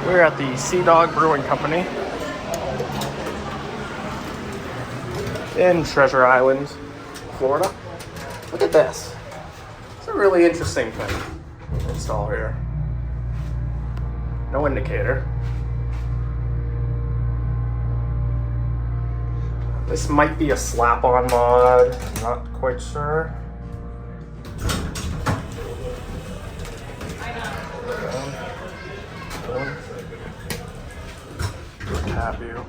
We're at the Sea Dog Brewing Company in Treasure Island, Florida. Look at this. It's a really interesting thing to install here. No indicator. This might be a slap-on mod. I'm not quite sure. Have you?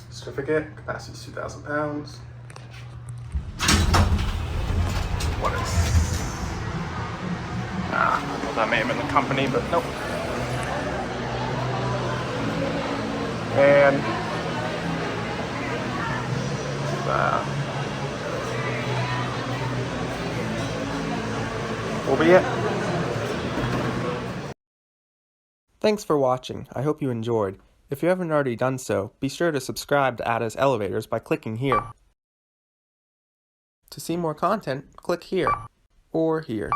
Certificate, capacity is 2,000 pounds. What is? I don't know that name in the company, but nope. And will be it. Thanks for watching. I hope you enjoyed. If you haven't already done so, be sure to subscribe to Ada's Elevators by clicking here. To see more content, click here or here.